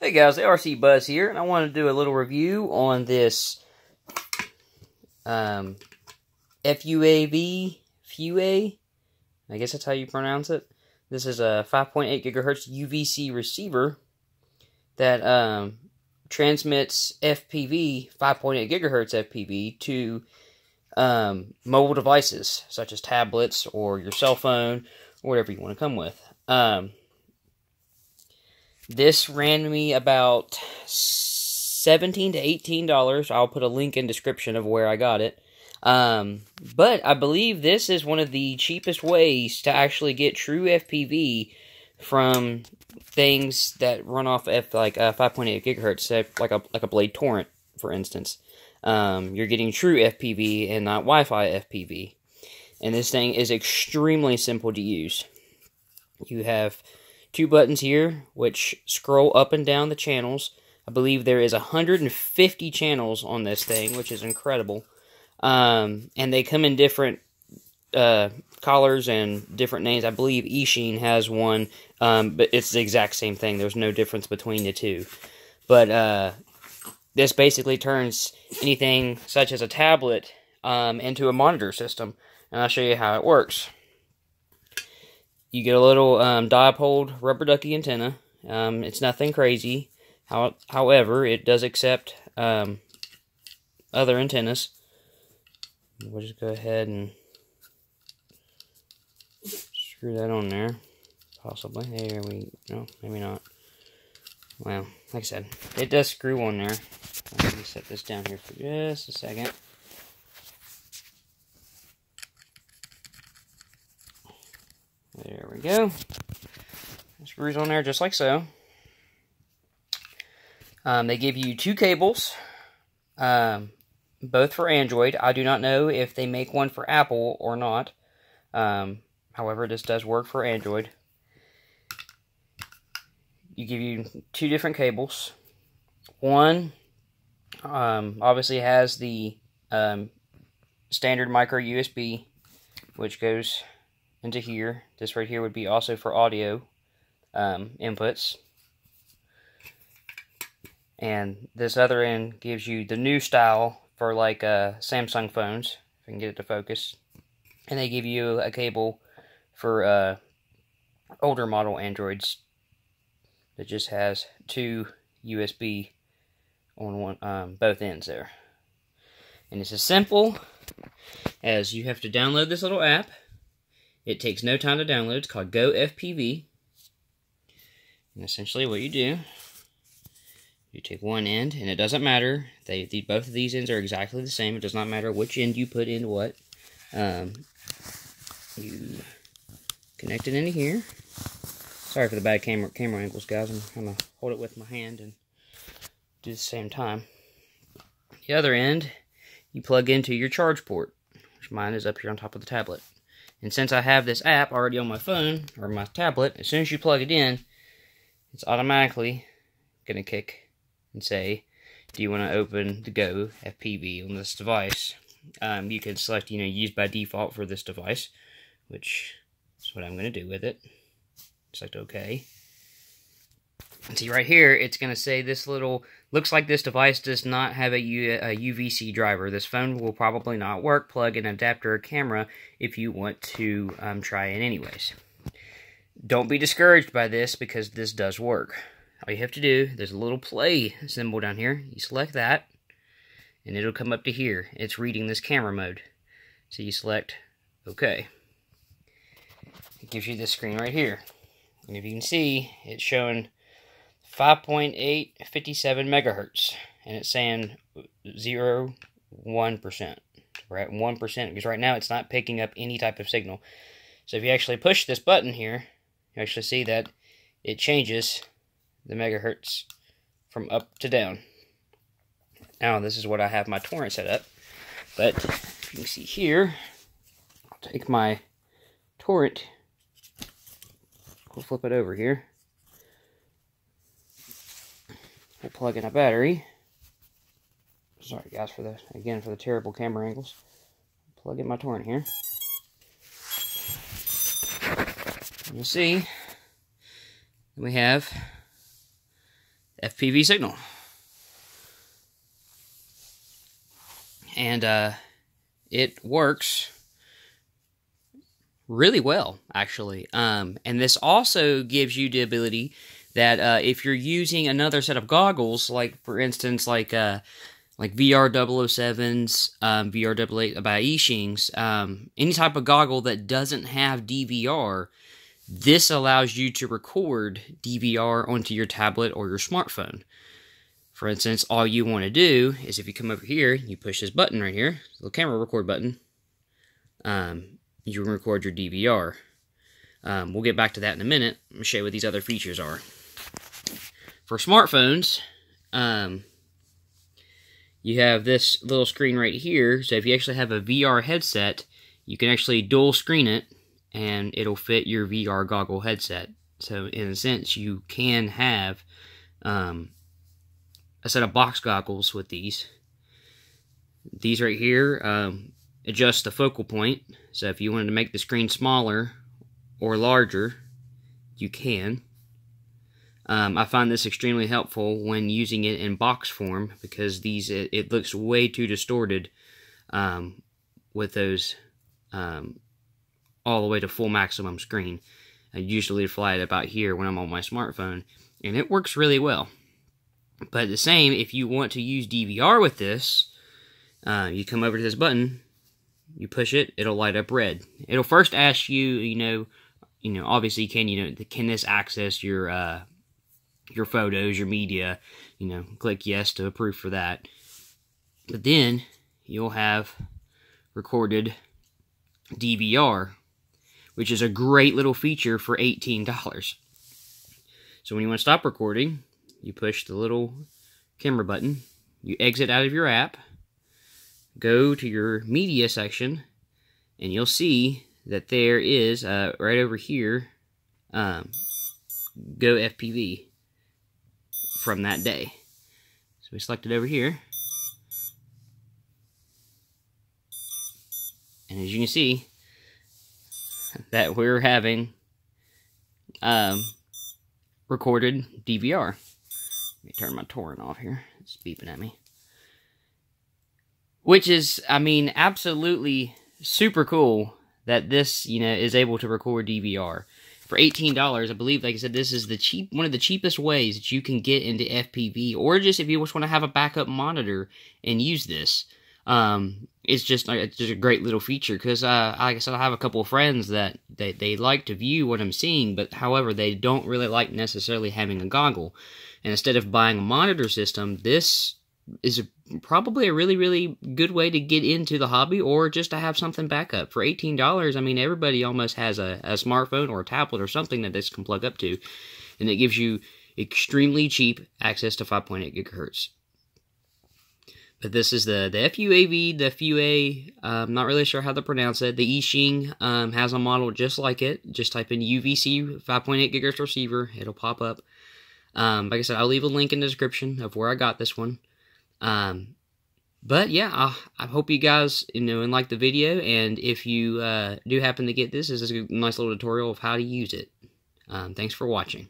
Hey guys, the RC Buzz here, and I want to do a little review on this FUAV, I guess that's how you pronounce it. This is a 5.8 gigahertz UVC receiver that transmits FPV, 5.8 gigahertz FPV, to mobile devices, such as tablets or your cell phone, or whatever you want to come with. This ran me about $17 to $18. I'll put a link in description of where I got it. But I believe this is one of the cheapest ways to actually get true FPV from things that run off 5.8 gigahertz, like a Blade Torrent, for instance. You're getting true FPV and not Wi-Fi FPV. And this thing is extremely simple to use. You have two buttons here, which scroll up and down the channels. I believe there is 150 channels on this thing, which is incredible. And they come in different colors and different names. I believe eSheen has one, but it's the exact same thing. There's no difference between the two. But this basically turns anything such as a tablet into a monitor system. And I'll show you how it works. You get a little dipole rubber ducky antenna. It's nothing crazy. However, it does accept other antennas. We'll just go ahead and screw that on there. Possibly. No, maybe not. Well, like I said, it does screw on there. Let me set this down here for just a second. There we go. Screws on there just like so. They give you two cables, both for Android. I do not know if they make one for Apple or not. However, this does work for Android. You give you two different cables. One obviously has the standard micro USB, which goes into here. This right here would be also for audio inputs. And this other end gives you the new style for like Samsung phones, if I can get it to focus. And they give you a cable for older model Androids that just has two USB on one, both ends there. And it's as simple as you have to download this little app. It takes no time to download. It's called Go FPV. And essentially what you do, you take one end, and it doesn't matter. Both of these ends are exactly the same. It does not matter which end you put into what. You connect it into here. Sorry for the bad camera angles, guys. I'm going to hold it with my hand and do the same time. The other end, you plug into your charge port, which mine is up here on top of the tablet. And since I have this app already on my phone, or my tablet, as soon as you plug it in, it's automatically going to kick and say, do you want to open the Go FPV on this device? You can select, use by default for this device, which is what I'm going to do with it. Select OK. And see right here, it's going to say this little, looks like this device does not have a UVC driver. This phone will probably not work. Plug an adapter or camera if you want to try it anyways. Don't be discouraged by this, because this does work. All you have to do, there's a little play symbol down here. You select that, and it'll come up to here. It's reading this camera mode. So you select OK. It gives you this screen right here. And if you can see, it's showing 5.857 megahertz, and it's saying 1%. We're at 1%, because right now it's not picking up any type of signal. So if you actually push this button here, you actually see that it changes the megahertz from up to down. Now this is what I have my torrent set up, but if you can see here, I'll take my torrent, we'll flip it over here. We'll plug in a battery. Sorry guys for the terrible camera angles. Plug in my torrent here. You'll see we have FPV signal. And it works really well, actually. And this also gives you the ability that if you're using another set of goggles, like for instance, like VR 007s, VR 88 by Yixing's, any type of goggle that doesn't have DVR, this allows you to record DVR onto your tablet or your smartphone. For instance, all you want to do is if you come over here, you push this button right here, the camera record button, you can record your DVR. We'll get back to that in a minute. I'm going to show you what these other features are. For smartphones, you have this little screen right here. So if you actually have a VR headset, you can actually dual screen it, and it'll fit your VR goggle headset. So in a sense, you can have a set of box goggles with these. These right here adjust the focal point. So if you wanted to make the screen smaller or larger, you can. I find this extremely helpful when using it in box form, because these it looks way too distorted with those all the way to full maximum screen. I usually fly it about here when I'm on my smartphone, and it works really well. But the same, if you want to use DVR with this, you come over to this button, you push it, it'll light up red. It'll first ask you, obviously, can this access your photos, your media? Click yes to approve for that. But then you'll have recorded DVR, which is a great little feature for $18. So when you want to stop recording, you push the little camera button, you exit out of your app, go to your media section, and you'll see that there is, right over here, Go FPV from that day. So we select it over here. And as you can see, that we're having recorded DVR. Let me turn my torrent off here. It's beeping at me. Which is, I mean, absolutely super cool that this, is able to record DVR. For $18, I believe, like I said, this is one of the cheapest ways that you can get into FPV, or just if you just want to have a backup monitor and use this. It's just a great little feature, because like I said, I have a couple of friends that they like to view what I'm seeing, but however, they don't really like necessarily having a goggle. And instead of buying a monitor system, this is probably a really, really good way to get into the hobby, or just to have something backup. For $18, I mean, everybody almost has a smartphone or a tablet or something that this can plug up to, and it gives you extremely cheap access to 5.8 gigahertz. But this is the FUAV, the FUA, I'm not really sure how to pronounce it. The Yixing has a model just like it. Just type in UVC 5.8 gigahertz receiver, it'll pop up. Like I said, I'll leave a link in the description of where I got this one. But yeah, I hope you guys, like the video, and if you do happen to get this is a nice little tutorial of how to use it. Thanks for watching.